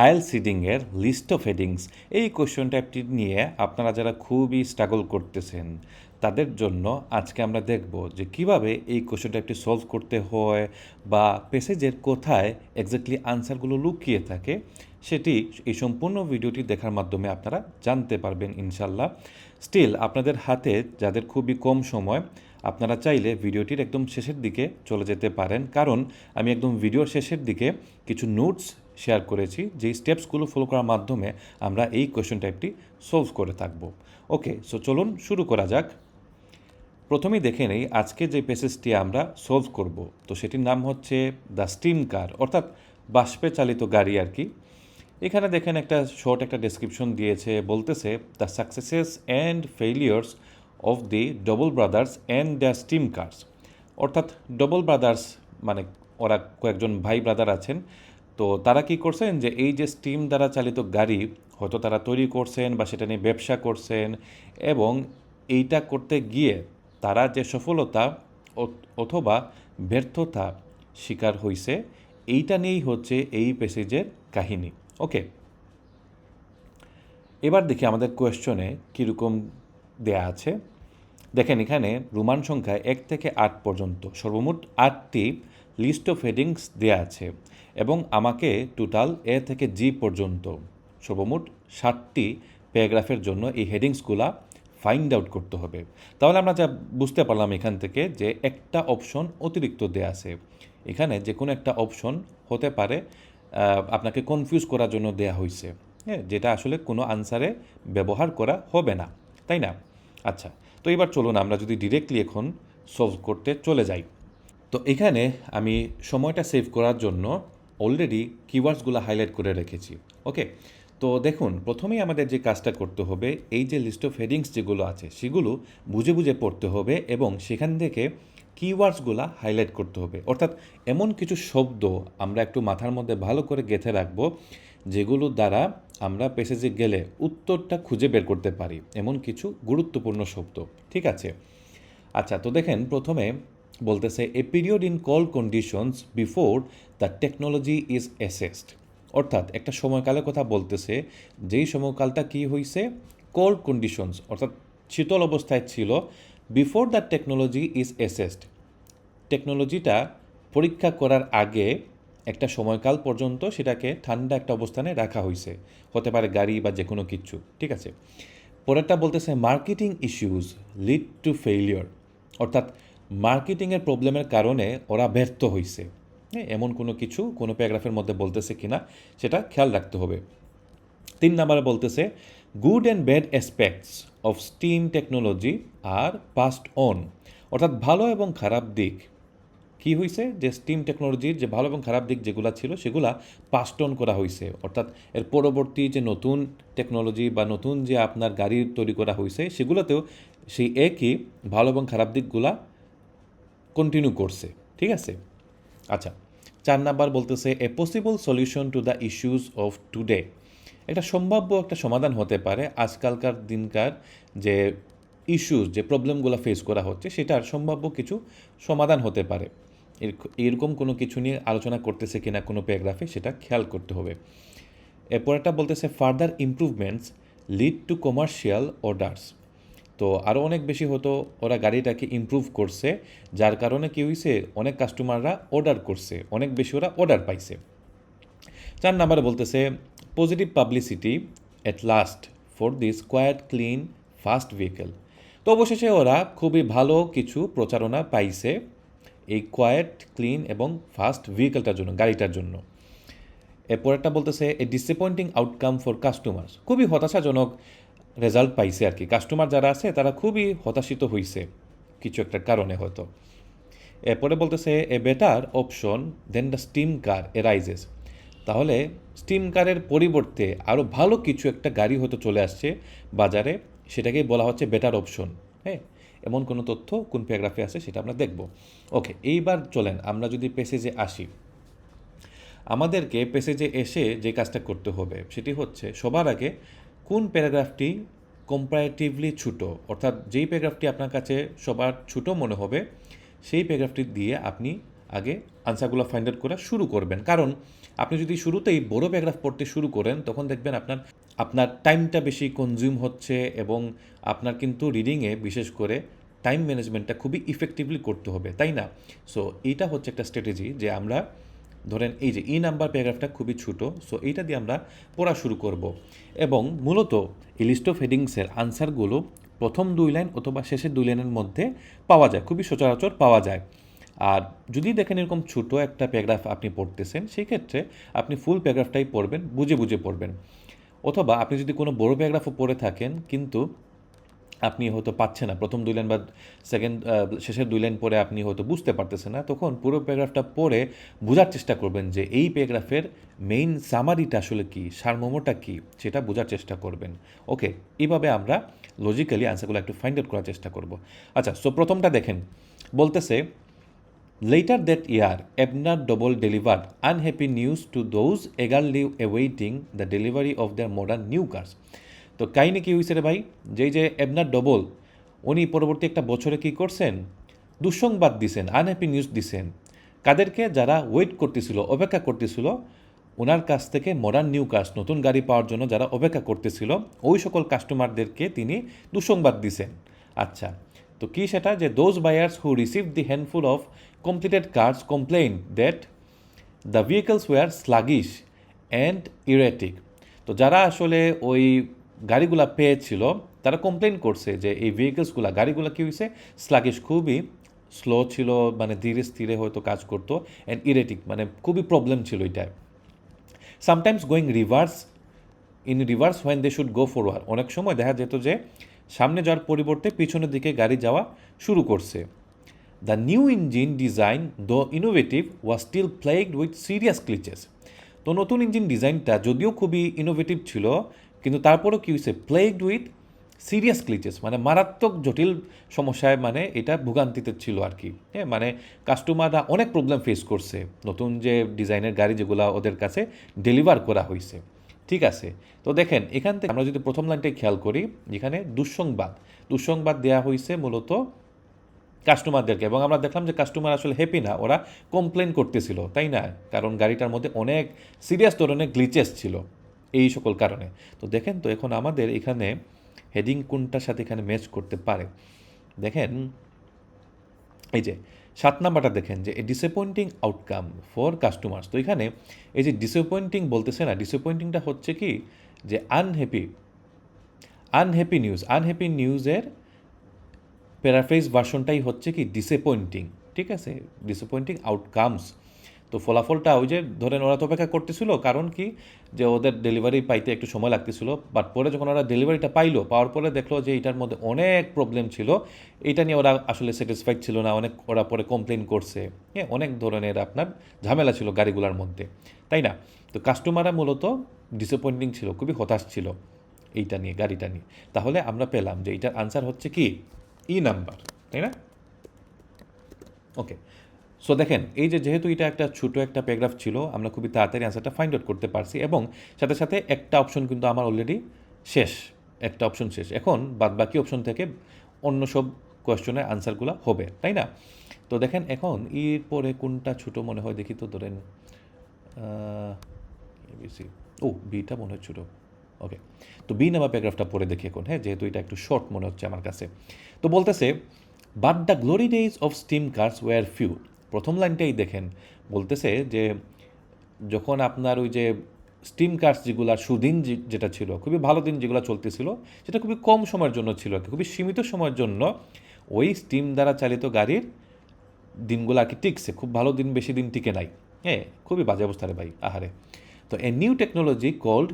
IELTS রিডিংয়ের list of headings এই question টাইপটি নিয়ে আপনারা যারা খুবই স্ট্রাগল করতেছেন তাদের জন্য আজকে আমরা দেখব যে কিভাবে এই কোয়েশ্চন টাইপটি সলভ করতে হয় বা প্যাসেজের কোথায় এক্স্যাক্টলি আনসারগুলো লুকিয়ে থাকে সেটি এই সম্পূর্ণ ভিডিওটি দেখার মাধ্যমে আপনারা জানতে পারবেন ইনশাল্লাহ। স্টিল আপনাদের হাতে যাদের খুবই কম সময় আপনারা চাইলে ভিডিওটির একদম শেষের দিকে চলে যেতে পারেন, কারণ আমি একদম ভিডিওর শেষের দিকে কিছু নোটস শেয়ার করেছি যেই স্টেপসগুলো ফলো করার মাধ্যমে আমরা এই কোয়েশ্চন টাইপটি সলভ করে থাকব। ওকে, সো চলুন শুরু করা যাক। প্রথমেই দেখে নেই আজকে যে প্যাসেজটি আমরা সলভ করব, তো সেটির নাম হচ্ছে দ্য স্টিম কার, অর্থাৎ বাষ্পে চালিত গাড়ি আর কি। এখানে দেখেন একটা শর্ট একটা ডেসক্রিপশন দিয়েছে, বলতেছে the successes and failures of the Doble brothers and the steam cars. অর্থাৎ ডবল ব্রাদার্স মানে ওরা কয়েকজন ভাই ব্রাদার আছেন, তো তারা কি করছেন যে এই যে স্টিম দ্বারা চালিত গাড়ি হয়তো তারা তৈরি করছেন বা সেটা নিয়ে ব্যবসা করছেন, এবং এইটা করতে গিয়ে তারা যে সফলতা অথবা ব্যর্থতা শিকার হয়েছে, এইটা নিয়েই হচ্ছে এই প্যাসেজের কাহিনী। ওকে, এবার দেখি আমাদের কোয়েশ্চনে কীরকম দেয়া আছে। দেখেন এখানে রোমান সংখ্যা 1 থেকে 8 পর্যন্ত সর্বমোট 8টি লিস্ট অফ হেডিংস দেয়া আছে, এবং আমাকে টোটাল এ থেকে জি পর্যন্ত সর্বমোট 7টি প্যারাগ্রাফের জন্য এই হেডিংসগুলা ফাইন্ড আউট করতে হবে। তাহলে আমরা যা বুঝতে পারলাম এখান থেকে যে একটা অপশন অতিরিক্ত দেয়া আছে। এখানে যে কোনো একটা অপশন হতে পারে আপনাকে কনফিউজ করার জন্য দেয়া হয়েছে, হ্যাঁ, যেটা আসলে কোনো আনসারে ব্যবহার করা হবে না, তাই না? আচ্ছা, তো এবার চলুন আমরা যদি ডিরেক্টলি এখন সলভ করতে চলে যাই। তো এখানে আমি সময়টা সেভ করার জন্য অলরেডি কিওয়ার্ডসগুলো হাইলাইট করে রেখেছি। ওকে, তো দেখুন প্রথমেই আমাদের যে কাজটা করতে হবে, এই যে লিস্ট অফ হেডিংস যেগুলো আছে সেগুলো বুঝে বুঝে পড়তে হবে এবং সেখান থেকে কিওয়ার্ডসগুলো হাইলাইট করতে হবে। অর্থাৎ এমন কিছু শব্দ আমরা একটু মাথার মধ্যে ভালো করে গেঁথে রাখবো যেগুলো দ্বারা আমরা প্যাসেজে গেলে উত্তরটা খুঁজে বের করতে পারি, এমন কিছু গুরুত্বপূর্ণ শব্দ। ঠিক আছে, আচ্ছা, তো দেখেন প্রথমে বলতেছে a period in call conditions before the technology is assessed. অর্থাৎ একটা সময়কালের কথা বলতেছে, যেই সময়কালটা কি হয়েছে, কোল্ড কন্ডিশনস অর্থাৎ শীতল অবস্থায় ছিল, before the technology is assessed টেকনোলজিটা পরীক্ষা করার আগে একটা সময়কাল পর্যন্ত সেটাকে ঠান্ডা একটা অবস্থানে রাখা হয়েছে, হতে পারে গাড়ি বা যে কোনো কিছু। ঠিক আছে, পরেরটা বলতেছে marketing issues lead to failure. অর্থাৎ মার্কেটিংয়ের প্রবলেমের কারণে ওরা ব্যর্থ হয়েছে। হ্যাঁ, এমন কোনো কিছু কোনো প্যারাগ্রাফের মধ্যে বলতেছে কিনা সেটা খেয়াল রাখতে হবে। 3 নম্বরে বলতেছে good and bad aspects of steam technology are passed on. অর্থাৎ ভালো এবং খারাপ দিক কি হয়েছে, যে স্টিম টেকনোলজির যে ভালো এবং খারাপ দিক যেগুলো ছিল সেগুলা পাস্ট অন করা হয়েছে। অর্থাৎ এর পরবর্তী যে নতুন টেকনোলজি বা নতুন যে আপনার গাড়ি তৈরি করা হয়েছে সেগুলোতেও সেই একই ভালো এবং খারাপ দিকগুলা কন্টিনিউ করছে। ঠিক আছে, আচ্ছা, 4 নাম্বার বলতেছে এ possible solution to the issues of today. একটা সম্ভাব্য একটা সমাধান হতে পারে আজকালকার দিনকার যে ইস্যুস যে প্রবলেমগুলো ফেস করা হচ্ছে সেটার সম্ভাব্য কিছু সমাধান হতে পারে। এরকম কোনো কিছু নিয়ে আলোচনা করতেছে কিনা কোনো প্যারাগ্রাফে সেটা খেয়াল করতে হবে। এরপর একটা বলতেছে further improvements lead to commercial orders. তো আরও অনেক বেশি হতো ওরা গাড়িটাকে ইমপ্রুভ করছে, যার কারণে কী হয়েছে, অনেক কাস্টমাররা অর্ডার করছে, অনেক বেশি ওরা অর্ডার পাইছে। 4 নাম্বারে বলতেছে positive publicity at last for this quite clean fast vehicle. তো অবশেষে ওরা খুবই ভালো কিছু প্রচারণা পাইছে এই কোয়াইট ক্লিন এবং ফাস্ট ভেহিকেলটার জন্য, গাড়িটার জন্য। এরপর একটা বলতেছে a disappointing outcome for customers. খুবই হতাশাজনক রেজাল্ট পাইছে আর কি, কাস্টমার যারা আছে তারা খুবই হতাশিত হয়েছে কিছু একটা কারণে হয়তো। এরপরে বলতেছে a better option then the steam car arises. তাহলে স্টিম কারের পরিবর্তে আরও ভালো কিছু একটা গাড়ি হয়তো চলে আসছে বাজারে, সেটাকেই বলা হচ্ছে বেটার অপশন। হ্যাঁ, এমন কোনো তথ্য কোন প্যারাগ্রাফে আছে সেটা আমরা দেখব। ওকে, এইবার চলেন আমরা যদি প্যাসেজে আসি। আমাদেরকে প্যাসেজে এসে যে কাজটা করতে হবে সেটি হচ্ছে সবার আগে কোন প্যারাগ্রাফটি কম্পারেটিভলি ছোটো, অর্থাৎ যেই প্যারাগ্রাফটি আপনার কাছে সবার ছোটো মনে হবে সেই প্যারাগ্রাফটি দিয়ে আপনি আগে আনসারগুলো ফাইন্ড আউট করা শুরু করবেন। কারণ আপনি যদি শুরুতেই বড় প্যারাগ্রাফ পড়তে শুরু করেন তখন দেখবেন আপনার আপনার টাইমটা বেশি কনজিউম হচ্ছে এবং আপনার কিন্তু রিডিংয়ে বিশেষ করে টাইম ম্যানেজমেন্টটা খুবই ইফেক্টিভলি করতে হবে, তাই না? সো এইটা হচ্ছে একটা স্ট্র্যাটেজি যে আমরা ধরেন এই যে নাম্বার প্যারাগ্রাফটা খুবই ছোটো, সো এইটা দিয়ে আমরা পড়া শুরু করব এবং মূলত এই লিস্ট অফ হেডিংসের আনসারগুলো প্রথম 2 লাইন অথবা শেষের 2 লাইনের মধ্যে পাওয়া যায়, খুবই সচরাচর পাওয়া যায়। আর যদি দেখেন এরকম ছোটো একটা প্যারাগ্রাফ আপনি পড়তেছেন, সেই ক্ষেত্রে আপনি ফুল প্যারাগ্রাফটাই পড়বেন, বুঝে বুঝে পড়বেন। অথবা আপনি যদি কোনো বড় প্যারাগ্রাফও পড়ে থাকেন কিন্তু আপনি হয়তো পাচ্ছেন না, প্রথম 2 লাইন বা শেষের 2 লাইন পরে আপনি হয়তো বুঝতে পারতেছেন না, তখন পুরো প্যারাগ্রাফটা পড়ে বোঝার চেষ্টা করবেন যে এই প্যারাগ্রাফের মেইন সামারিটা আসলে কী, সারমর্মটা কী, সেটা বোঝার চেষ্টা করবেন। ওকে, এইভাবে আমরা লজিক্যালি আনসারগুলো একটু ফাইন্ড আউট করার চেষ্টা করব। আচ্ছা, সো প্রথমটা দেখেন, বলতেছে later that year, Ebner Double delivered unhappy news to those eagerly awaiting the delivery of their modern new cars. তো কাহিনি কী হয়েছে রে ভাই, যে এবনার ডবল উনি পরবর্তী একটা বছরে কী করছেন, দুঃসংবাদ দিছেন, আনহ্যাপি নিউজ দিছেন। কাদেরকে? যারা ওয়েট করতেছিল, অপেক্ষা করতেছিল ওনার কাছ থেকে মডার্ন নিউ কার্স, নতুন গাড়ি পাওয়ার জন্য যারা অপেক্ষা করতেছিল, ওই সকল কাস্টমারদেরকে তিনি দুঃসংবাদ দিছেন। আচ্ছা, তো কী সেটা? যে those buyers who receive the handful of completed cars complain that the vehicles were sluggish and erratic. তো যারা আসলে ওই গাড়িগুলা পেয়েছিল তারা কমপ্লেন করছে যে এই ভেহিকলসগুলা, গাড়িগুলো কী হয়েছে, স্লাগিশ, খুবই স্লো ছিল, মানে ধীরে স্থিরে হয়তো কাজ করতো, অ্যান্ড ইরেটিক মানে খুবই প্রবলেম ছিল এটায়। Sometimes going in reverse when they should go forward. অনেক সময় দেখা যেত যে সামনে যাওয়ার পরিবর্তে পিছনের দিকে গাড়ি যাওয়া শুরু করছে। The new engine design though innovative was still plagued with serious glitches. তো নতুন ইঞ্জিন ডিজাইনটা যদিও খুবই ইনোভেটিভ ছিল, কিন্তু তারপরেও কী হয়েছে, প্লেগড উইথ সিরিয়াস গ্লিচেস, মানে মারাত্মক জটিল সমস্যায়, মানে এটা ভোগান্তিতে ছিল আর কি। হ্যাঁ, মানে কাস্টমাররা অনেক প্রবলেম ফেস করছে নতুন যে ডিজাইনের গাড়ি যেগুলো ওদের কাছে ডেলিভার করা হয়েছে। ঠিক আছে, তো দেখেন এখান থেকে আমরা যদি প্রথম লাইনটাই খেয়াল করি, এখানে দুঃসংবাদ দেওয়া হয়েছে মূলত কাস্টমারদেরকে, এবং আমরা দেখলাম যে কাস্টমার আসলে হ্যাপি না, ওরা কমপ্লেন করতেছিল, তাই না? কারণ গাড়িটার মধ্যে অনেক সিরিয়াস ধরনের গ্লিচেস ছিল এই সকল কারণে। তো দেখেন, তো এখন আমাদের এখানে হেডিং কোনটার সাথে এখানে ম্যাচ করতে পারে, দেখেন এই যে 7 নাম্বারটা দেখেন, যে এ ডিসঅ্যাপয়েন্টিং আউটকাম ফর কাস্টমার্স। তো এখানে এই যে ডিসঅ্যাপয়েন্টিং বলতেছে না, ডিসঅ্যাপয়েন্টিংটা হচ্ছে কি, যে আনহ্যাপি নিউজের প্যারাফ্রেজ ভার্সনটাই হচ্ছে কি ডিসঅ্যাপয়েন্টিং। ঠিক আছে, ডিসঅ্যাপয়েন্টিং আউটকামস। তো ফলাফলটা ওই যে ধরেন ওরা তো অপেক্ষা করতেছিল, কারণ কি, যে ওদের ডেলিভারি পাইতে একটু সময় লাগতেছিল, বাট পরে যখন ওরা ডেলিভারিটা পাওয়ার পরে দেখলো যে এটার মধ্যে অনেক প্রবলেম ছিল, এটা নিয়ে ওরা আসলে স্যাটিসফাইড ছিল না, অনেক ওরা পরে কমপ্লেন করছে। হ্যাঁ, অনেক ধরনের আপনার ঝামেলা ছিল গাড়িগুলোর মধ্যে, তাই না? তো কাস্টমাররা মূলত ডিসঅ্যাপয়েন্টিং ছিল, খুবই হতাশ ছিল এইটা নিয়ে, গাড়িটা নিয়ে। তাহলে আমরা পেলাম যে এটার আনসার হচ্ছে কি নাম্বার, তাই না? ওকে, সো দেখেন এই যে যেহেতু এটা একটা ছোটো একটা প্যারাগ্রাফ ছিল, আমরা খুবই তাড়াতাড়ি আনসারটা ফাইন্ড আউট করতে পারছি, এবং সাথে সাথে একটা অপশন কিন্তু আমার অলরেডি শেষ, একটা অপশন শেষ। এখন বাদবাকি অপশন থেকে অন্য সব কোয়েশ্চনের আনসারগুলো হবে, তাই না? তো দেখেন এখন এরপরে কোনটা ছোটো মনে হয়, দেখি তো, ধরেন এবিসি, বিটা মনে হয় ছোটো। ওকে, তো বি নাম্বার প্যারাগ্রাফটা পড়ে দেখি এখন, হ্যাঁ, যেহেতু এটা একটু শর্ট মনে হচ্ছে আমার কাছে। তো বলতেছে, but the glory days of steam cars were few. প্রথম লাইনটাই দেখেন, বলতেছে যে যখন আপনার ওই যে স্টিম কার্স যেগুলো সুদিন যেটা ছিল, খুবই ভালো দিন যেগুলো চলতেছিল, সেটা খুবই কম সময়ের জন্য ছিল আর কি, খুবই সীমিত সময়ের জন্য ওই স্টিম দ্বারা চালিত গাড়ির দিনগুলো আর কি টিকছে, খুব ভালো দিন বেশি দিন টিকে নাই। হ্যাঁ, খুবই বাজে অবস্থা রে ভাই, আহারে। তো a new technology called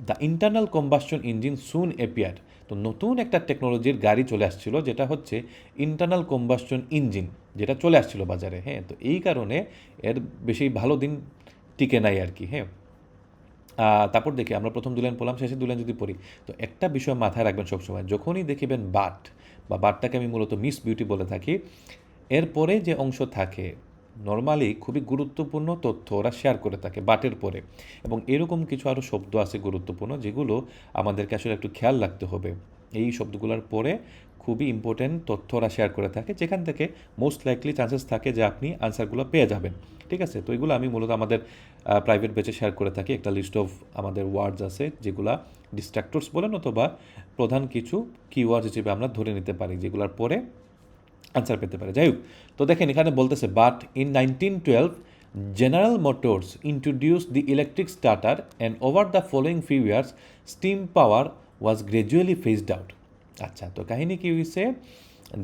the internal combustion engine soon appeared. তো নতুন একটা টেকনোলজির গাড়ি চলে আসছিল, যেটা হচ্ছে ইন্টারনাল কম্বাসশন ইঞ্জিন, যেটা চলে আসছিল বাজারে। হ্যাঁ, তো এই কারণে এর বেশি ভালো দিন টিকে নাই আর কি। হ্যাঁ, তারপর দেখি আমরা প্রথম 2 লাইন পড়লাম, শেষে 2 লাইন যদি পড়ি, তো একটা বিষয় মাথায় রাখবেন সবসময়, যখনই দেখিবেন বাটটাকে আমি মূলত মিস বিউটি বলে থাকি, এরপরে যে অংশ থাকে নর্মালি খুবই গুরুত্বপূর্ণ তথ্য ওরা শেয়ার করে থাকে বাটের পরে, এবং এরকম কিছু আরও শব্দ আছে গুরুত্বপূর্ণ, যেগুলো আমাদেরকে আসলে একটু খেয়াল রাখতে হবে। এই শব্দগুলোর পরে খুবই ইম্পর্টেন্ট তথ্য ওরা শেয়ার করে থাকে, যেখান থেকে মোস্ট লাইকলি চান্সেস থাকে যে আপনি আনসারগুলো পেয়ে যাবেন। ঠিক আছে, তো এগুলো আমি মূলত আমাদের প্রাইভেট ব্যাচে শেয়ার করে থাকি। একটা লিস্ট অফ আমাদের ওয়ার্ডস আছে যেগুলা ডিস্ট্রাক্টরস বলেন অথবা প্রধান কিছু কিওয়ার্ডস হিসেবে আমরা ধরে নিতে পারি, যেগুলোর পরে আনসার পেতে পারে। যাই হোক, তো দেখেন এখানে বলতেছে but in 1912 General Motors introduced the electric starter and over the following few years steam power was gradually phased out. আচ্ছা, তো কাহিনী কি হয়েছে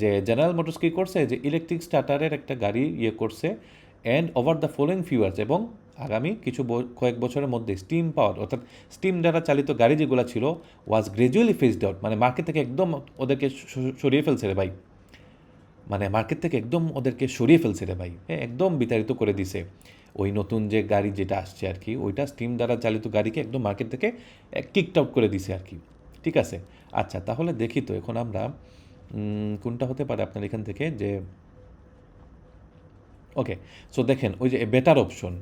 যে জেনারেল মোটরস কী করছে যে ইলেকট্রিক স্টার্টারের একটা গাড়ি করছে, and over the following few years, এবং আগামী কিছু কয়েক বছরের মধ্যে স্টিম পাওয়ার অর্থাৎ স্টিম দ্বারা চালিত গাড়ি যেগুলো ছিল ওয়াজ গ্রাজুয়ালি ফেজড আউট, মানে মার্কেট থেকে একদম ওদেরকে সরিয়ে ফেলছে রে ভাই, মানে মার্কেট থেকে একদম ওদেরকে সরিয়ে ফেলছে রে ভাই, হ্যাঁ একদম বিতাড়িত করে দিছে। ওই নতুন যে গাড়ি যেটা আসছে আর কি, ওইটা স্টিম দ্বারা চালিত গাড়িকে একদম মার্কেট থেকে কিকড আউট করে দিছে আর কি। ঠিক আছে, আচ্ছা তাহলে দেখি তো এখন আমরা কোনটা হতে পারে আপনার এখান থেকে যে ওকে। সো দেখেন ওই যে বেটার অপশন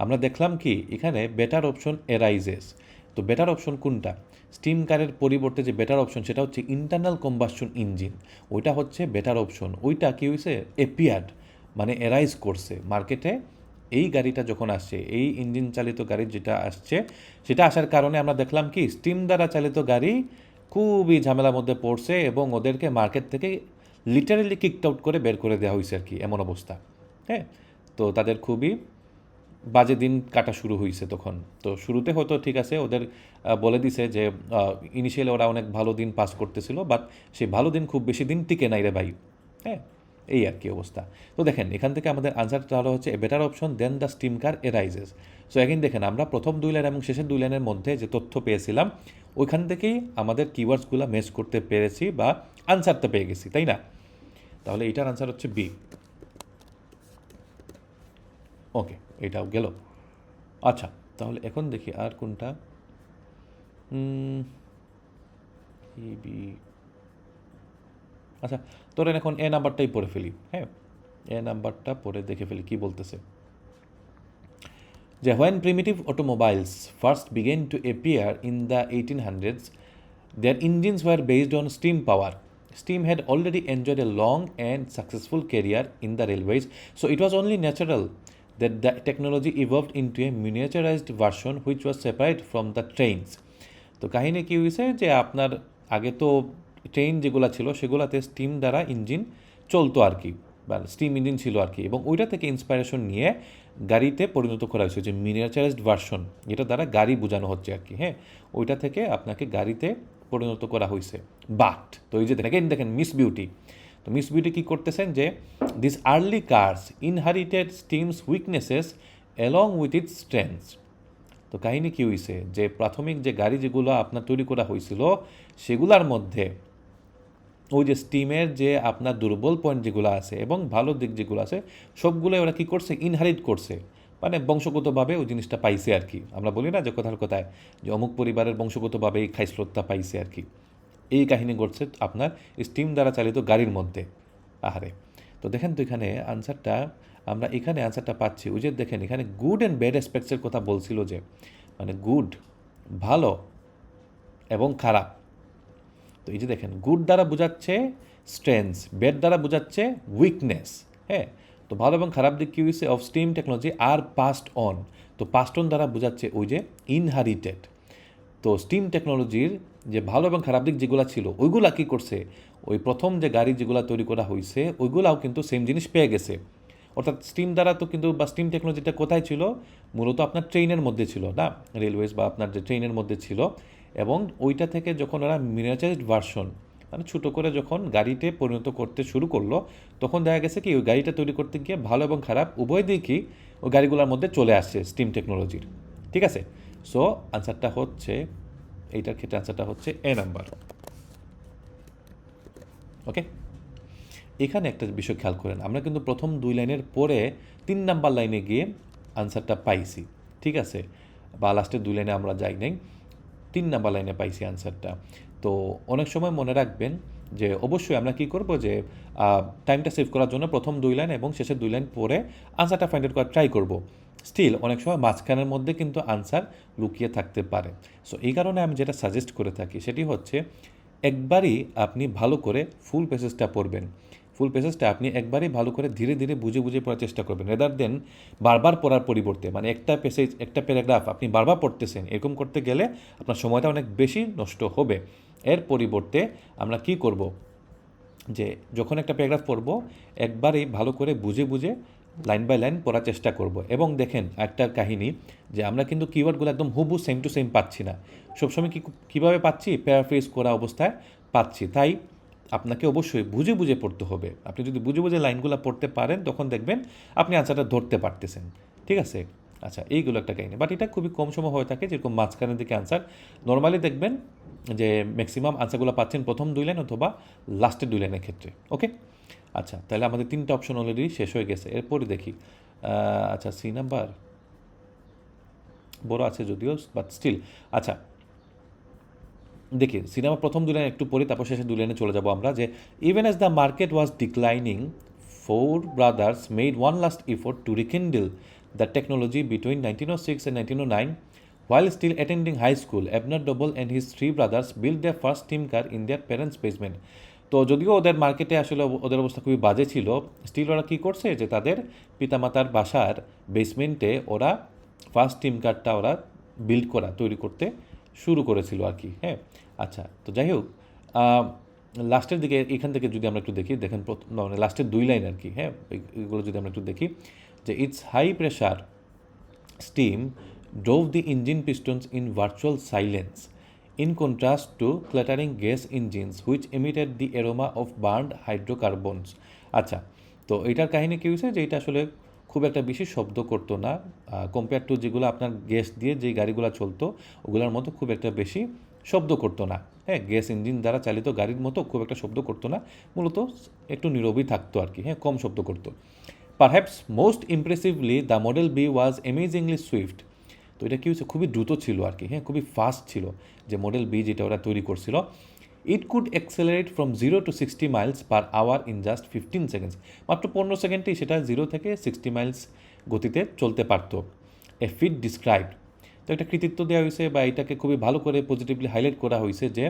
আমরা দেখলাম কি এখানে বেটার অপশন এরাইজেস। তো বেটার অপশন কোনটা? স্টিম কারের পরিবর্তে যে বেটার অপশন সেটা হচ্ছে ইন্টারনাল কম্বাসশন ইঞ্জিন, ওইটা হচ্ছে বেটার অপশন। ওইটা কি হয়েছে এপিয়ার্ড, মানে এরাইজ করছে মার্কেটে। এই গাড়িটা যখন আসছে, এই ইঞ্জিন চালিত গাড়ি যেটা আসছে, সেটা আসার কারণে আমরা দেখলাম কি স্টিম দ্বারা চালিত গাড়ি খুবই ঝামেলার মধ্যে পড়ছে এবং ওদেরকে মার্কেট থেকে লিটারেলি কিকড আউট করে বের করে দেওয়া হয়েছে আর কি, এমন অবস্থা। হ্যাঁ, তো তাদের খুবই বাজে দিন কাটা শুরু হয়েছে তখন। তো শুরুতে হয়তো ঠিক আছে, ওদের বলে দিছে যে ইনিশিয়ালি ওরা অনেক ভালো দিন পাস করতেছিল, বাট সেই ভালো দিন খুব বেশি দিন টিকে নাই রে ভাই। হ্যাঁ, এই আর কি অবস্থা। তো দেখেন এখান থেকে আমাদের আনসারটা হলো হচ্ছে a better option then the steam car arises. So এখন দেখেন আমরা প্রথম দুই লাইন এবং শেষের দুই লাইনের মধ্যে যে তথ্য পেয়েছিলাম ওইখান থেকেই আমাদের কিওয়ার্ডসগুলো ম্যাচ করতে পেরেছি বা আনসারটা পেয়ে গেছি, তাই না? তাহলে এটার আনসার হচ্ছে বি। ওকে, এটাও গেল। আচ্ছা, তাহলে এখন দেখি আর কোনটা। বি, আচ্ছা ধরেন এখন এ নাম্বারটাই পড়ে ফেলি। হ্যাঁ, এ নাম্বারটা পড়ে দেখে ফেলি কি বলতেছে। যে when primitive automobiles first began to appear in the 1800s, their engines were based on steam power. Steam had already enjoyed a long and successful career in the railways, so it was only natural that the technology evolved into a miniaturized version which was separate from the trains. তো কাহিনী কী হয়েছে যে আপনার আগে তো train যেগুলো ছিল সেগুলোতে স্টিম দ্বারা ইঞ্জিন চলতো আর কি, বা স্টিম ইঞ্জিন ছিল আর কি, এবং ওইটা থেকে ইন্সপায়ারেশন নিয়ে গাড়িতে পরিণত করা হয়েছে যে মিনিয়েচারাইজড ভার্সন, যেটা দ্বারা গাড়ি বোঝানো হচ্ছে আর কি। হ্যাঁ, ওইটা থেকে আপনাকে গাড়িতে পরিণত করা হয়েছে। বাট তো এই যে দেখেন মিস বিউটি, তো মিস বিউটি কী করতেছেন যে this early cars inherited steam's weaknesses along with its strengths. তো কাহিনী কী হয়েছে যে প্রাথমিক যে গাড়ি যেগুলো আপনার তৈরি করা হয়েছিল সেগুলোর মধ্যে ওই যে স্টিমের যে আপনার দুর্বল পয়েন্ট যেগুলো আছে এবং ভালো দিক যেগুলো আছে সবগুলো ওরা কী করছে ইনহারিট করছে, মানে বংশগতভাবে ওই জিনিসটা পাইছে আর কি। আমরা বলি না যে কথার কথায় যে অমুক পরিবারের বংশগতভাবে এই খাইস্লতটা পাইছে আর কি, এই কাহিনী ঘটছে আপনার স্টিম দ্বারা চালিত গাড়ির মধ্যে। আহারে, তো দেখেন তো এখানে আনসারটা আমরা এখানে আনসারটা পাচ্ছি ওই যে দেখেন এখানে গুড অ্যান্ড ব্যাড অ্যাসপেক্টসের কথা বলছিল যে, মানে গুড ভালো এবং খারাপ। তো এই যে দেখেন গুড দ্বারা বোঝাচ্ছে স্ট্রেংথস, ব্যাড দ্বারা বোঝাচ্ছে উইকনেস। হ্যাঁ, তো ভালো এবং খারাপ দিক কী হয়েছে of steam technology are passed on. তো পাস্ট অন দ্বারা বোঝাচ্ছে ওই যে ইনহারিটেড। তো স্টিম টেকনোলজির যে ভালো এবং খারাপ দিক যেগুলো ছিল ওইগুলা কী করছে, ওই প্রথম যে গাড়ি যেগুলো তৈরি করা হয়েছে ওইগুলাও কিন্তু সেম জিনিস পেয়ে গেছে। অর্থাৎ স্টিম দ্বারা তো কিন্তু বা স্টিম টেকনোলজিটা কোথায় ছিল, মূলত আপনার ট্রেনের মধ্যে ছিল না, রেলওয়েজ বা আপনার যে ট্রেনের মধ্যে ছিল, এবং ওইটা থেকে যখন ওরা মিনিয়েচারাইজড ভার্সন মানে ছোটো করে যখন গাড়িতে পরিণত করতে শুরু করলো তখন দেখা গেছে কি ওই গাড়িটা তৈরি করতে গিয়ে ভালো এবং খারাপ উভয় দিকই ওই গাড়িগুলোর মধ্যে চলে আসছে স্টিম টেকনোলজির। ঠিক আছে, সো আনসারটা হচ্ছে এইটার ক্ষেত্রে আনসারটা হচ্ছে এ নাম্বার। ওকে, এখানে একটা বিষয় খেয়াল করেন, আমরা কিন্তু প্রথম দুই লাইনের পরে 3 নাম্বার লাইনে গিয়ে আনসারটা পাইছি। ঠিক আছে, বা লাস্টের দুই লাইনে আমরা যাই নাই, 3 নাম্বার লাইনে পাইছি আনসারটা। তো অনেক সময় মনে রাখবেন যে অবশ্যই আমরা কী করব যে টাইমটা সেভ করার জন্য প্রথম দুই লাইন এবং শেষের দুই লাইন পরে আনসারটা ফাইন্ড আউট করার ট্রাই করব। স্টিল অনেক সময় মাঝখানের মধ্যে কিন্তু আনসার লুকিয়ে থাকতে পারে। সো এই কারণে আমি যেটা সাজেস্ট করে থাকি সেটি হচ্ছে একবারই আপনি ভালো করে ফুল প্যাসেজটা পড়বেন। ফুল প্যাসেজটা আপনি একবারই ভালো করে ধীরে ধীরে বুঝে বুঝে পড়ার চেষ্টা করবেন, রেদার দেন বারবার পড়ার পরিবর্তে, মানে একটা প্যাসেজ একটা প্যারাগ্রাফ আপনি বারবার পড়তেছেন, এরকম করতে গেলে আপনার সময়টা অনেক বেশি নষ্ট হবে। এর পরিবর্তে আমরা কি করব, যে যখন একটা প্যারাগ্রাফ পড়ব একবারই ভালো করে বুঝে বুঝে লাইন বাই লাইন পড়ার চেষ্টা করব। এবং দেখেন একটা কাহিনী, যে আমরা কিন্তু কিওয়ার্ডগুলো একদম হুবহু সেম টু সেম পাচ্ছি না, সবসময় কীভাবে পাচ্ছি, প্যারাফ্রেজ করা অবস্থায় পাচ্ছি। তাই আপনাকে অবশ্যই বুঝে বুঝে পড়তে হবে। আপনি যদি বুঝে বুঝে লাইনগুলো পড়তে পারেন তখন দেখবেন আপনি আনসারটা ধরতে পারতেছেন। ঠিক আছে? আচ্ছা, এইগুলো একটা কাহিনী, বাট এটা খুবই কম সময় হয়ে থাকে, যেরকম মাঝখানের দিকে আনসার নর্মালি দেখবেন যে ম্যাক্সিমাম আনসারগুলো পাচ্ছেন প্রথম 2 লাইন অথবা লাস্টের 2 লাইনের ক্ষেত্রে। ওকে, আচ্ছা, তাহলে আমাদের 3টা অপশন অলরেডি শেষ হয়ে গেছে। এরপরে দেখি, আচ্ছা সি নাম্বার বড় আছে যদিও, বাট স্টিল। আচ্ছা দেখি সিনেমা প্রথম 2 লাইন একটু পড়ি, তারপর শেষে 2 লাইনে চলে যাবো আমরা। যে even as the market was declining, 4 brothers made one last effort to rekindle the technology between 1906 and 1909. While still attending high school, Abner Doble and his 3 brothers built their first steam car in their parents' basement. তো যদিও ওদের মার্কেটে আসলে ওদের অবস্থা খুবই বাজে ছিল, স্টিল ওরা কী করছে, যে তাদের পিতামাতার বাসার বেসমেন্টে ওরা ফার্স্ট স্টিম কারটা ওরা বিল্ড করা, তৈরি করতে শুরু করেছিল আর কি। হ্যাঁ, আচ্ছা, তো যাই হোক, লাস্টের দিকে এখান থেকে যদি আমরা একটু দেখি, দেখেন মানে লাস্টের 2 লাইন আর কি। হ্যাঁ, এগুলো যদি আমরা একটু দেখি, যে it's high pressure steam drove the engine pistons in virtual silence, in contrast to clattering gas engines which emitted the aroma of burned hydrocarbons. আচ্ছা, তো এটার কাহিনী কী হয়েছে, যে এটা আসলে খুব একটা বেশি শব্দ করতো না কম্পেয়ার টু যেগুলো আপনার গ্যাস দিয়ে যে গাড়িগুলো চলতো ওগুলোর মতো খুব একটা বেশি শব্দ করতো না। হ্যাঁ, গ্যাস ইঞ্জিন দ্বারা চালিত গাড়ির মতো খুব একটা শব্দ করতো না, মূলত একটু নীরবই থাকতো আর কি। হ্যাঁ, কম শব্দ করতো। Perhaps most impressively the model B was amazingly swift. তো এটা কী হচ্ছে, খুবই দ্রুত ছিল আর কি। হ্যাঁ, খুবই ফাস্ট ছিল যে মডেল বি যেটা ওরা তৈরি করছিল। It could accelerate from 0 to 60 miles per hour in just 15 seconds। মাত্র 15 সেকেন্ডেই সেটা 0 থেকে 60 মাইলস গতিতে চলতে পারতো। এ ফিট ডিসক্রাইবড, তো একটা কৃতিত্ব দেওয়া হয়েছে বা এটাকে খুবই ভালো করে পজিটিভলি হাইলাইট করা হয়েছে, যে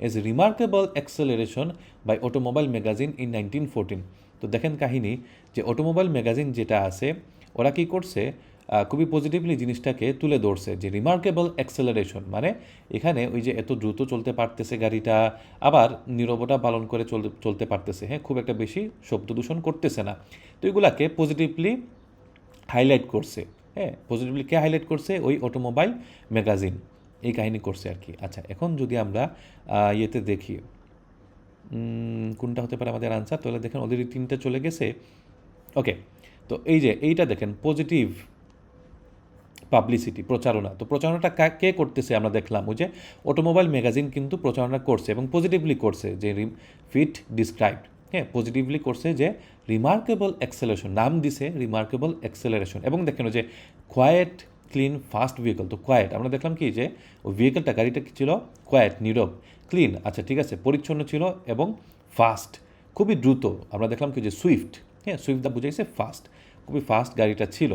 as remarkable acceleration by automobile magazine in 1914। তো দেখেন কাহিনী, যে অটোমোবাইল ম্যাগাজিন যেটা আছে ওরা কী করছে, খুবই পজিটিভলি জিনিসটাকে তুলে ধরছে, যে রিমার্কেবল অ্যাক্সেলারেশন মানে এখানে ওই যে এত দ্রুত চলতে পারতেছে গাড়িটা, আবার নীরবতা পালন করে চলতে পারতেছে। হ্যাঁ, খুব একটা বেশি শব্দ দূষণ করতেছে না। তো এগুলাকে পজিটিভলি হাইলাইট করছে। হ্যাঁ, পজিটিভলি কে হাইলাইট করছে, ওই অটোমোবাইল ম্যাগাজিন এই কাহিনী করছে আর কি। আচ্ছা, এখন যদি আমরা ইয়েতে দেখি কোনটা হতে পারে আমাদের আনসার, তাহলে দেখেন অলরেডি 3টা চলে গেছে। ওকে, তো এই যে এইটা দেখেন পজিটিভ পাবলিসিটি, প্রচারণা। তো প্রচারণাটা কে করতেছে আমরা দেখলাম, ওই যে অটোমোবাইল ম্যাগাজিন কিন্তু প্রচারণা করছে এবং পজিটিভলি করছে, যে ফিট ডিসক্রাইবড। হ্যাঁ, পজিটিভলি করছে, যে রিমার্কেবল অ্যাক্সেলারেশন, নাম দিছে রিমার্কেবল অ্যাক্সেলারেশন। এবং দেখেন যে কোয়াইট ক্লিন ফাস্ট ভেহিকল, তো কোয়াইট আমরা দেখলাম কি, যে ওই ভেহিকলটা গাড়িটা কী ছিল, কোয়াইট, নীরব, ক্লিন, আচ্ছা ঠিক আছে, পরিচ্ছন্ন ছিল এবং ফাস্ট, খুবই দ্রুত। আমরা দেখলাম কি, যে সুইফট, হ্যাঁ সুইফট দা বুঝাইছে ফাস্ট, খুবই ফাস্ট গাড়িটা ছিল।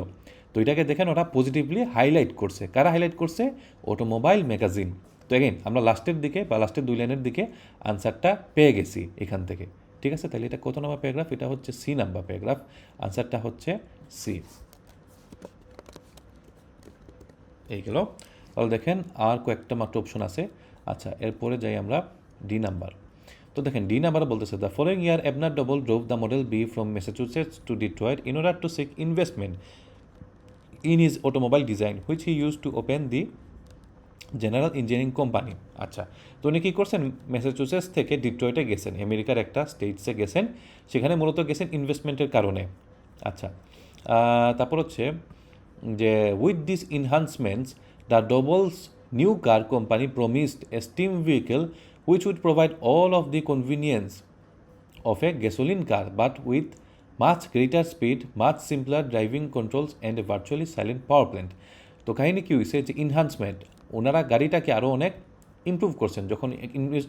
তো এটাকে দেখেন ওরা পজিটিভলি হাইলাইট করছে। কারা হাইলাইট করছে, অটোমোবাইল ম্যাগাজিন। তো এগেইন আমরা লাস্টের দিকে বা লাস্টের 2 লাইনের দিকে আনসারটা পেয়ে গেছি এখান থেকে। ঠিক আছে, তাহলে এটা কত নাম্বার প্যারাগ্রাফ, এটা হচ্ছে সি নাম্বার প্যারাগ্রাফ, আনসারটা হচ্ছে সি। এই গেল। তাহলে দেখেন আর কয়েকটা মাত্র অপশন আছে। আচ্ছা, এরপরে যাই আমরা ডি নাম্বার। তো দেখেন ডি নাম্বার বলতেছে, the following year Abner Doble drove the model B from Massachusetts to Detroit in order to seek investment in his automobile design which he used to open the general engineering company. আচ্ছা, তো উনি কী করছেন, Massachusetts থেকে ডিট্রয়েটে গেছেন, আমেরিকার একটা স্টেটসে গেছেন, সেখানে মূলত গেছেন ইনভেস্টমেন্টের কারণে। আচ্ছা, তারপর হচ্ছে যে with this enhancements the Dobles' new car company promised a steam vehicle which would provide all of the convenience of a gasoline car but with much greater speed, much simpler driving controls and a virtually silent power plant. তো কাহিনী কী হয়েছে, যে enhancement, ওনারা গাড়িটাকে আরও অনেক improve করছেন, যখন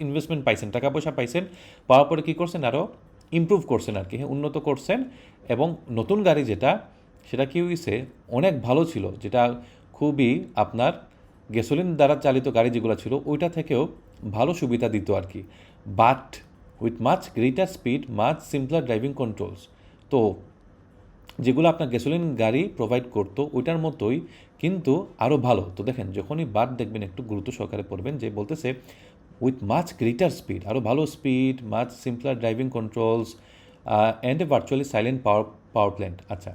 ইনভেস্টমেন্ট পাইছেন, টাকা পয়সা পাইছেন, পাওয়ার পরে কী করছেন, আরও ইমপ্রুভ করছেন আর কি, হ্যাঁ উন্নত করছেন। এবং নতুন গাড়ি যেটা সেটা কি হয়েছে অনেক ভালো ছিল, যেটা খুবই আপনার গ্যাসোলিন দ্বারা চালিত গাড়ি যেগুলো ছিল ওইটা থেকেও ভালো সুবিধা দিত আর কি, but with much greater speed, much simpler driving controls. তো যেগুলো আপনার গ্যাসোলিন গাড়ি প্রোভাইড করতো ওইটার মতোই কিন্তু আরও ভালো। তো দেখেন যখনই বাট দেখবেন একটু গুরুত্ব সহকারে পড়বেন, যে বলতেছে উইথ মাচ গ্রেটার স্পিড, আরও ভালো speed, much simpler driving controls and a virtually silent power plant. আচ্ছা,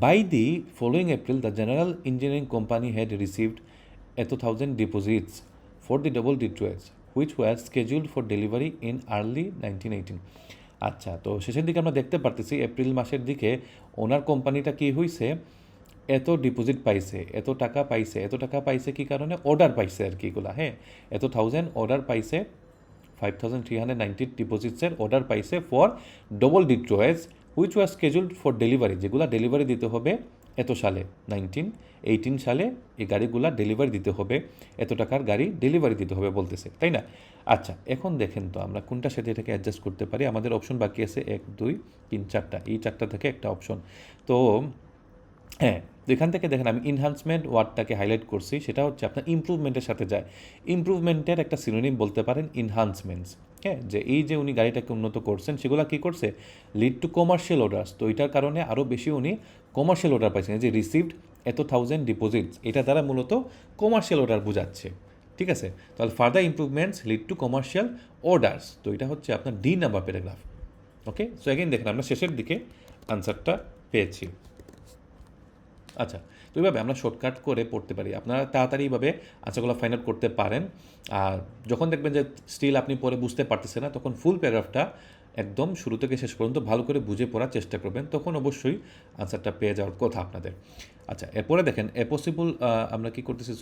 by the following April, the General Engineering Company had received 1,000 deposits for the double D2S, which were scheduled for delivery in early 1918. আচ্ছা, তো শেষের দিকে আমরা দেখতে পারতেছি April মাসের দিকে ওনার কোম্পানিটা কি হয়েছে, এত ডিপোজিট পাইছে, এত টাকা পাইছে কি কারণে, অর্ডার পাইছে আর কি এগুলা, হ্যাঁ, 1,000 অর্ডার পাইছে, 5,390 ডিপোজিটসের অর্ডার পাইছে for Doble Detroits which was scheduled for delivery, যেগুলো ডেলিভারি দিতে হবে এত সালে, 1918 সালে এই গাড়িগুলা ডেলিভারি দিতে হবে, এত টাকার গাড়ি ডেলিভারি দিতে হবে বলতেছে, তাই না? আচ্ছা, এখন দেখেন তো আমরা কোনটার সাথে এটাকে অ্যাডজাস্ট করতে পারি। আমাদের অপশন বাকি আছে 1, 2, 3, 4টা, এই 4টা থেকে একটা অপশন। তো হ্যাঁ, তো এখান থেকে দেখেন আমি ইনহ্যান্সমেন্ট ওয়ার্ডটাকে হাইলাইট করছি, সেটা হচ্ছে আপনার ইমপ্রুভমেন্টের সাথে যায়। ইমপ্রুভমেন্টের একটা সিনোনিম বলতে পারেন ইনহ্যান্সমেন্টস, হ্যাঁ, যে এই যে উনি গাড়িটাকে উন্নত করছেন সেগুলো কী করছে, লিড টু কমার্শিয়াল অর্ডার্স। তো এটার কারণে আরও বেশি উনি কমার্শিয়াল অর্ডার পাইছেন, যে রিসিভড 1,000 ডিপোজিটস, এটা দ্বারা মূলত কমার্শিয়াল অর্ডার বোঝাচ্ছে, ঠিক আছে? তাহলে further improvements lead to commercial orders, তো এটা হচ্ছে আপনার ডি নাম্বার প্যারাগ্রাফ। ওকে, সো এগেইন দেখেন আমরা শেষের দিকে আনসারটা পেয়েছি। আচ্ছা, তো এইভাবে আমরা শর্টকাট করে পড়তে পারি, আপনারা তাড়াতাড়ি এইভাবে আনসারগুলো ফাইন্ড আউট করতে পারেন। আর যখন দেখবেন যে স্টিল আপনি পরে বুঝতে পারতেছেন না, তখন ফুল প্যারাগ্রাফটা একদম শুরু থেকে শেষ পর্যন্ত ভালো করে বুঝে পড়ার চেষ্টা করবেন, তখন অবশ্যই আনসারটা পেয়ে যাওয়ার কথা আপনাদের। আচ্ছা, এরপরে দেখেন আমরা কি করতেছি,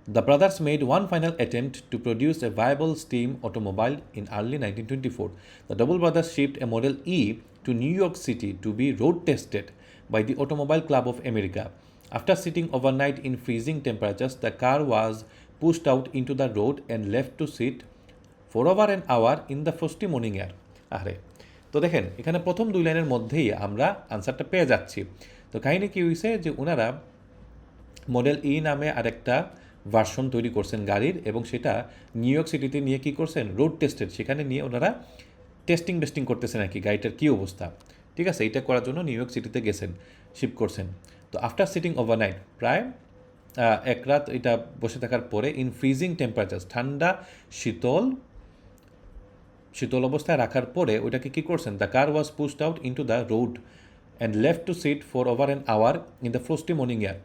The brothers made one final attempt to produce a viable steam automobile in early 1924. The Double brothers shipped a Model E to New York City to be road tested by the Automobile Club of America. After sitting overnight in freezing temperatures, the car was pushed out into the road and left to sit for over an hour in the frosty morning air. আরে, তো দেখেন এখানে প্রথম 2 লাইনের মধ্যেই আমরা আনসারটা পেয়ে যাচ্ছি। তো কাহিনী কি হয়েছে, যে ওনারা মডেল ই নামে আরেকটা ভার্সন তৈরি করছেন গাড়ির, এবং সেটা নিউ ইয়র্ক সিটিতে নিয়ে কী করছেন, রোড টেস্টেড, সেখানে নিয়ে ওনারা টেস্টিং করতেছেন আর কি, গাড়িটার কী অবস্থা, ঠিক আছে? এটা করার জন্য নিউ ইয়র্ক সিটিতে গেছেন, শিপ করছেন। তো আফটার সিটিং ওভারনাইট, প্রায় এক রাত এটা বসে থাকার পরে, ইন ফ্রিজিং টেম্পারেচার, ঠান্ডা শীতল অবস্থায় রাখার পরে ওইটাকে কী করছেন, the car was pushed out into the road and left to sit for over an hour in the frosty morning air.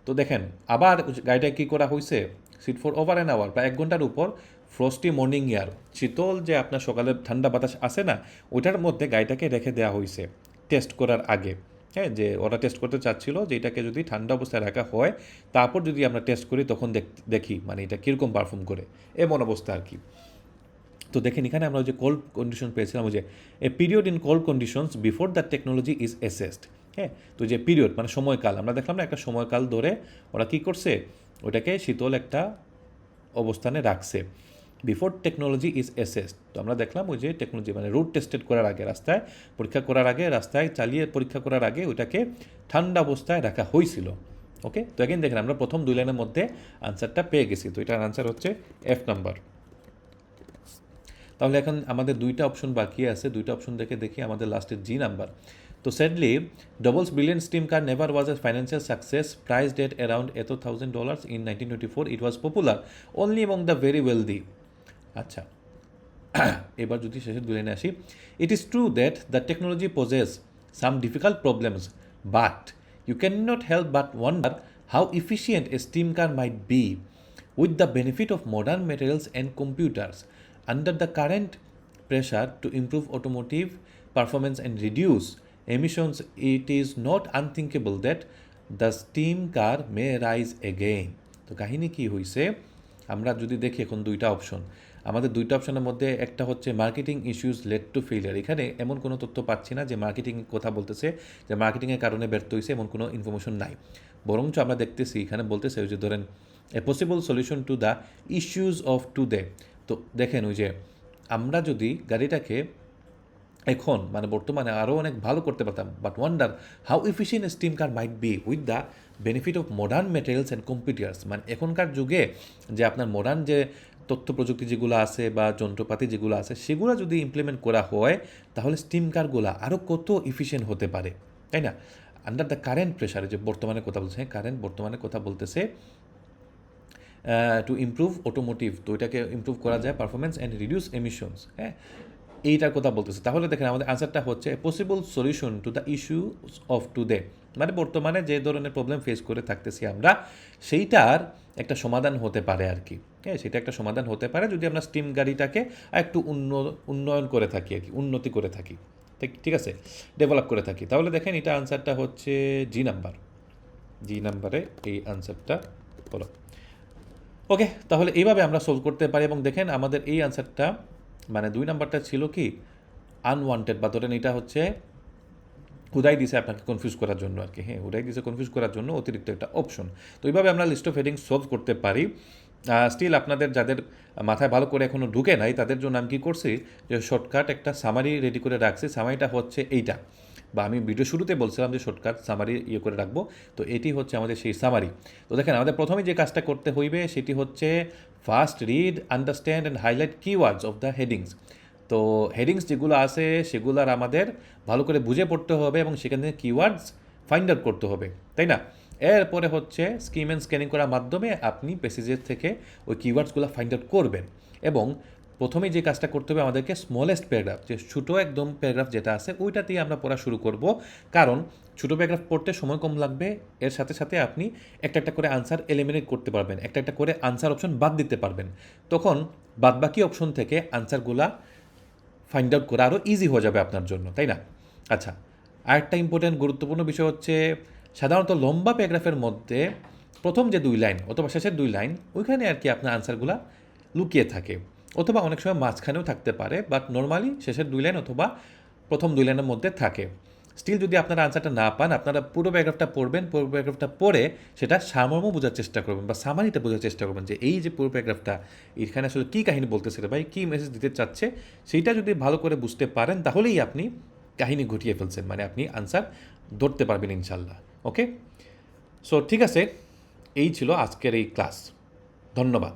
তো দেখেন আবার গাড়িটা কী করা হয়েছে, sit for over an hour, প্রায় 1 ঘন্টার উপর ফ্রস্টি মর্নিং এয়ার, শীতল যে আপনার সকালের ঠান্ডা বাতাস আসে না, ওইটার মধ্যে গাড়িটাকে রেখে দেওয়া হয়েছে টেস্ট করার আগে। হ্যাঁ, যে ওরা টেস্ট করতে চাচ্ছিল যে এটাকে যদি ঠান্ডা অবস্থায় রাখা হয়, তারপর যদি আমরা টেস্ট করি তখন দেখি মানে এটা কীরকম পারফর্ম করে, এমন অবস্থা আর কি। তো দেখেন এখানে আমরা যে কোল্ড কন্ডিশন পেয়েছিলাম, যে a period in cold conditions before the technology is assessed. হ্যাঁ, তো যে পিরিয়ড মানে সময়কাল, আমরা দেখলাম না একটা সময়কাল ধরে ওরা কী করছে, ওটাকে শীতল একটা অবস্থানে রাখছে, বিফোর টেকনোলজি ইজ অ্যাসেসড। তো আমরা দেখলাম ওই যে টেকনোলজি মানে রোড টেস্টেড করার আগে, রাস্তায় পরীক্ষা করার আগে, রাস্তায় চালিয়ে পরীক্ষা করার আগে ওইটাকে ঠান্ডা অবস্থায় রাখা হয়েছিল। ওকে, তো এখন দেখেন আমরা প্রথম 2 লাইনের মধ্যে আনসারটা পেয়ে গেছি, তো এটার আনসার হচ্ছে এফ নাম্বার। তাহলে এখন আমাদের 2টা অপশন বাকি আছে, 2টা অপশন দেখি আমাদের লাস্টের জি নাম্বার। তো sadly Doble's brilliant steam car never was a financial success, priced at around $1,000 in 1924। It was popular only among the very wealthy. আচ্ছা, এবার যদি শেষের 2 লাইনে আসি, it is true that the technology poses some difficult problems, but you can not help but wonder how efficient a steam car might be with the benefit of modern materials and computers. Under the current pressure to improve automotive performance and reduce emissions, it is not unthinkable that the steam car may rise again. তো কাহিনী কি হয়েছে, আমরা যদি দেখি এখন 2টা option, আমাদের 2টা অপশনের মধ্যে একটা হচ্ছে marketing issues led to failure. এখানে এমন কোনো তথ্য পাচ্ছি না যে মার্কেটিং কথা বলতেছে, যে মার্কেটিংয়ের কারণে ব্যর্থ হয়েছে, এমন কোনো ইনফরমেশন নাই। বরঞ্চ আমরা দেখতেছি এখানে বলতেছে যে ধরেন এ possible solution to the issues of today. তো দেখেন ওই যে আমরা যদি গাড়িটাকে এখন মানে বর্তমানে আরও অনেক ভালো করতে পারতাম, but wonder how efficient steam car might B with the benefit of modern materials and computers. মানে এখনকার যুগে যে আপনার মডার্ন যে তথ্য প্রযুক্তি যেগুলো আছে বা যন্ত্রপাতি যেগুলো আছে সেগুলো যদি ইমপ্লিমেন্ট করা হয় তাহলে স্টিম কারগুলো আরও কত এফিসিয়েন্ট হতে পারে, তাই না? আন্ডার দ্য কারেন্ট প্রেশারে, যে বর্তমানে কথা বলছে, বর্তমানে কথা বলতেছে টু ইমপ্রুভ অটোমোটিভ, তো এটাকে ইমপ্রুভ করা যায় পারফরমেন্স অ্যান্ড রিডিউস এমিশনস, হ্যাঁ, এইটার কথা বলতেছে। তাহলে দেখেন আমাদের আনসারটা হচ্ছে possible solution to the issue of today, মানে বর্তমানে যে ধরনের প্রবলেম ফেস করে থাকতেছি আমরা সেইটার একটা সমাধান হতে পারে আর কি, হ্যাঁ, সেটা একটা সমাধান হতে পারে যদি আমরা স্টিম গাড়িটাকে একটু উন্নয়ন করে থাকি আর কি, উন্নতি করে থাকি, ঠিক আছে, ডেভেলপ করে থাকি। তাহলে দেখেন এটা আনসারটা হচ্ছে জি নাম্বারে এই আনসারটা হলো। ওকে, তাহলে এইভাবে আমরা সলভ করতে পারি। এবং দেখেন আমাদের এই আনসারটা মানে 2 নাম্বারটা ছিল কি আনওয়ান্টেড, বা ধরেন এটা হচ্ছে হুদাই দিছে আপনাকে কনফিউজ করার জন্য আর কি, হ্যাঁ, হুদাই দিছে কনফিউজ করার জন্য অতিরিক্ত একটা অপশন। তো এইভাবে আমরা লিস্ট অফ হেডিং সলভ করতে পারি। স্টিল আপনাদের যাদের মাথায় ভালো করে এখনও ঢুকে নাই তাদের জন্য আমি কী করছি যে শর্টকাট একটা সামারি রেডি করে রাখছি। সামারিটা হচ্ছে এইটা, বা আমি ভিডিও শুরুতে বলছিলাম যে শর্টকাট সামারি করে রাখবো, তো এটি হচ্ছে আমাদের সেই সামারি। তো দেখেন আমাদের প্রথমে যে কাজটা করতে হইবে সেটি হচ্ছে first read, understand and highlight keywords of the headings. তো হেডিংস যেগুলো আছে সেগুলোর আমাদের ভালো করে বুঝে পড়তে হবে এবং সেখান থেকে কিওয়ার্ডস ফাইন্ড আউট করতে হবে, তাই না? এরপরে হচ্ছে স্কিম অ্যান্ড স্ক্যানিং করার মাধ্যমে আপনি প্যাসেজের থেকে ওই কিওয়ার্ডসগুলো ফাইন্ড আউট করবেন। এবং প্রথমে যে কাজটা করতে হবে আমাদেরকে স্মলেস্ট প্যারাগ্রাফ, যে ছোটো একদম প্যারাগ্রাফ যেটা আছে ওইটা দিয়ে আমরা পড়া শুরু করব, কারণ ছোটো প্যারাগ্রাফ পড়তে সময় কম লাগবে, এর সাথে সাথে আপনি একটা একটা করে আনসার এলিমিনেট করতে পারবেন, একটা একটা করে আনসার অপশন বাদ দিতে পারবেন, তখন বাদবাকি অপশন থেকে আনসারগুলা ফাইন্ড আউট করা আরও ইজি হয়ে যাবে আপনার জন্য, তাই না? আচ্ছা, আরেকটা ইম্পর্টেন্ট গুরুত্বপূর্ণ বিষয় হচ্ছে সাধারণত লম্বা প্যারাগ্রাফের মধ্যে প্রথম যে 2 লাইন অথবা শেষের 2 লাইন ওইখানে আর কি আপনার আনসারগুলো লুকিয়ে থাকে, অথবা অনেক সময় মাঝখানেও থাকতে পারে, বাট নর্মালি শেষের 2 লাইন অথবা প্রথম 2 লাইনের মধ্যে থাকে। স্টিল যদি আপনারা আনসারটা না পান, আপনারা পুরো প্যারাগ্রাফটা পড়বেন, পুরো প্যারাগ্রাফটা পড়ে সেটা সারমর্ম বোঝার চেষ্টা করবেন বা সামারিটা বোঝার চেষ্টা করবেন যে এই যে পুরো প্যারাগ্রাফটা এখানে আসলে কী কাহিনী বলতেছে রে ভাই, কী মেসেজ দিতে চাচ্ছে, সেইটা যদি ভালো করে বুঝতে পারেন তাহলেই আপনি কাহিনী ঘটিয়ে ফেলছেন, মানে আপনি আনসার ধরতে পারবেন ইনশাল্লাহ। ওকে, সো ঠিক আছে, এই ছিল আজকের এই ক্লাস। ধন্যবাদ।